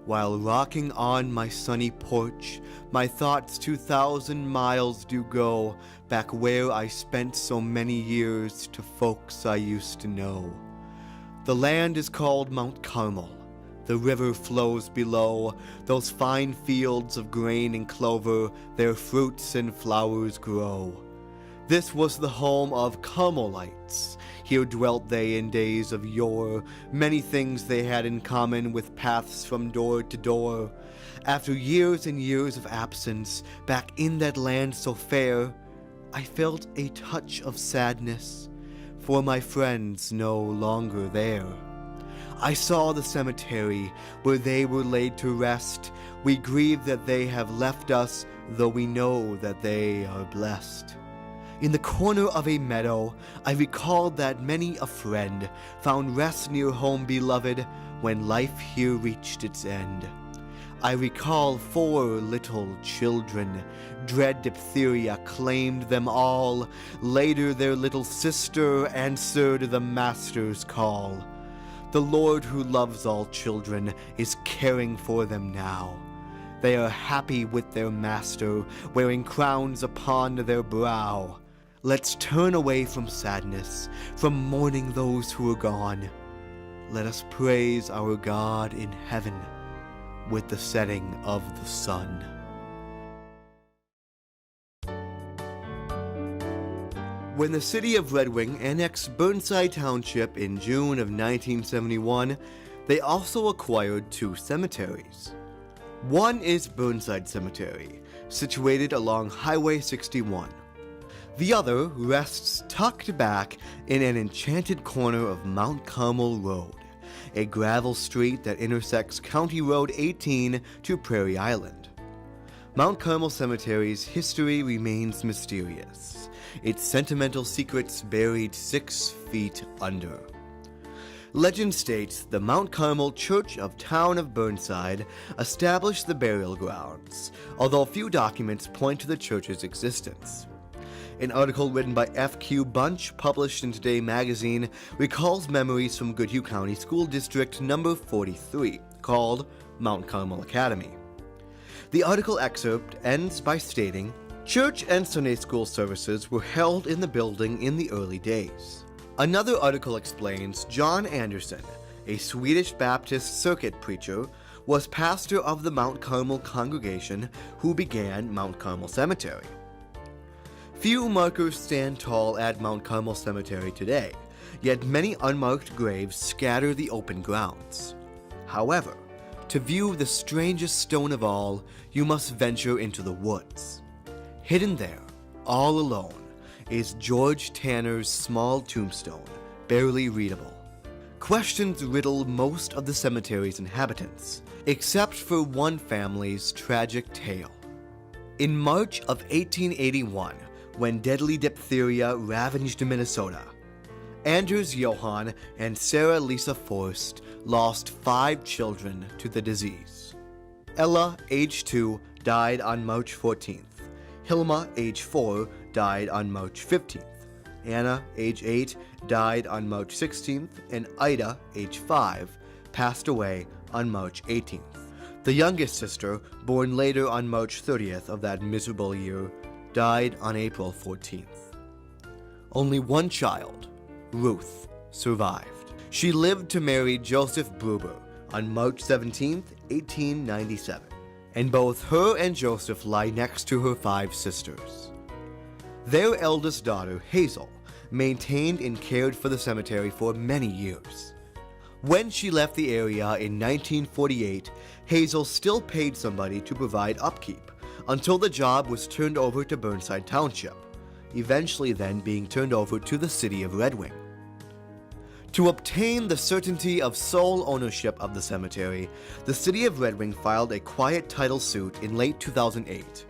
While rocking on my sunny porch, my thoughts 2,000 miles do go, back where I spent so many years to folks I used to know. The land is called Mount Carmel. The river flows below, those fine fields of grain and clover, their fruits and flowers grow. This was the home of Carmelites. Here dwelt they in days of yore. Many things they had in common, with paths from door to door. After years and years of absence, back in that land so fair, I felt a touch of sadness, for my friends no longer there. I saw the cemetery where they were laid to rest. We grieve that they have left us, though we know that they are blessed. In the corner of a meadow, I recalled that many a friend found rest near home beloved when life here reached its end. I recall 4 little children. Dread diphtheria claimed them all. Later their little sister answered the master's call. The Lord who loves all children is caring for them now. They are happy with their master, wearing crowns upon their brow. Let's turn away from sadness, from mourning those who are gone. Let us praise our God in heaven with the setting of the sun. When the city of Red Wing annexed Burnside Township in June of 1971, they also acquired 2 cemeteries. One is Burnside Cemetery, situated along Highway 61. The other rests tucked back in an enchanted corner of Mount Carmel Road, a gravel street that intersects County Road 18 to Prairie Island. Mount Carmel Cemetery's history remains mysterious, its sentimental secrets buried 6 feet under. Legend states the Mount Carmel Church of Town of Burnside established the burial grounds, although few documents point to the church's existence. An article written by F.Q. Bunch, published in Today magazine, recalls memories from Goodhue County School District number 43, called Mount Carmel Academy. The article excerpt ends by stating, church and Sunday school services were held in the building in the early days. Another article explains John Anderson, a Swedish Baptist circuit preacher, was pastor of the Mount Carmel congregation who began Mount Carmel Cemetery. Few markers stand tall at Mount Carmel Cemetery today, yet many unmarked graves scatter the open grounds. However, to view the strangest stone of all, you must venture into the woods. Hidden there, all alone, is George Tanner's small tombstone, barely readable. Questions riddle most of the cemetery's inhabitants, except for one family's tragic tale. In March of 1881, when deadly diphtheria ravaged Minnesota, Anders Johann and Sarah Lisa Forst lost 5 children to the disease. Ella, age 2, died on March 14th. Hilma, age 4, died on March 15th. Anna, age 8, died on March 16th, and Ida, age 5, passed away on March 18th. The youngest sister, born later on March 30th of that miserable year, died on April 14th. Only one child, Ruth, survived. She lived to marry Joseph Bruber on March 17, 1897, and both her and Joseph lie next to her 5 sisters. Their eldest daughter, Hazel, maintained and cared for the cemetery for many years. When she left the area in 1948, Hazel still paid somebody to provide upkeep, until the job was turned over to Burnside Township, eventually then being turned over to the city of Red Wing. To obtain the certainty of sole ownership of the cemetery, the city of Red Wing filed a quiet title suit in late 2008.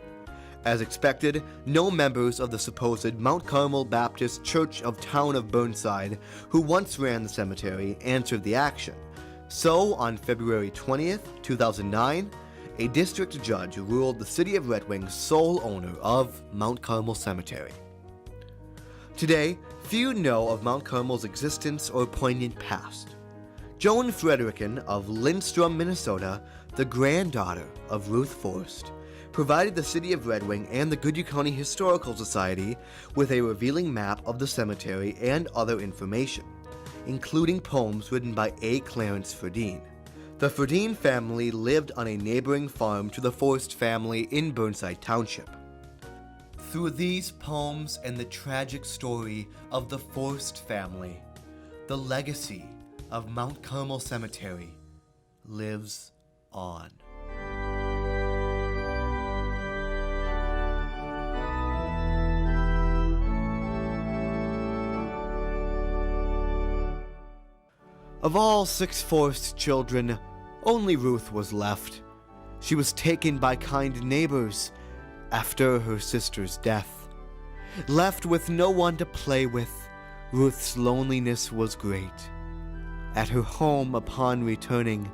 As expected, no members of the supposed Mount Carmel Baptist Church of Town of Burnside, who once ran the cemetery, answered the action. So, on February 20th, 2009, a district judge ruled the city of Red Wing sole owner of Mount Carmel Cemetery. Today, few know of Mount Carmel's existence or poignant past. Joan Fredericken of Lindstrom, Minnesota, the granddaughter of Ruth Forst, provided the city of Red Wing and the Goodyear County Historical Society with a revealing map of the cemetery and other information, including poems written by A. Clarence Ferdine. The Ferdine family lived on a neighboring farm to the Forst family in Burnside Township. Through these poems and the tragic story of the Forst family, the legacy of Mount Carmel Cemetery lives on. Of all 6 Forst children, only Ruth was left. She was taken by kind neighbors after her sister's death. Left with no one to play with, Ruth's loneliness was great. At her home upon returning,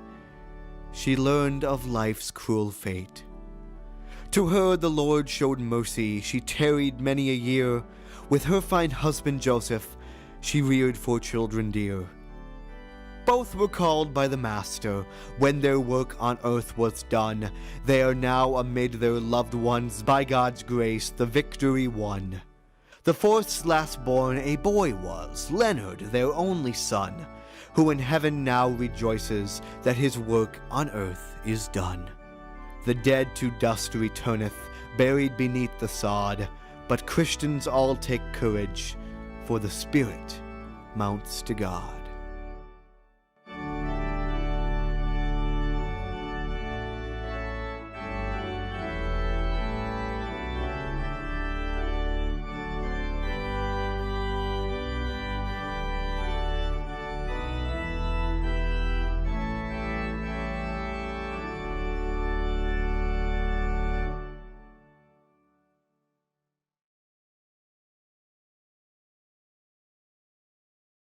she learned of life's cruel fate. To her the Lord showed mercy, she tarried many a year. With her fine husband Joseph, she reared 4 children dear. Both were called by the Master when their work on earth was done. They are now amid their loved ones, by God's grace the victory won. The Forst's last born a boy was, Leonard, their only son, who in heaven now rejoices that his work on earth is done. The dead to dust returneth, buried beneath the sod, but Christians all take courage, for the Spirit mounts to God.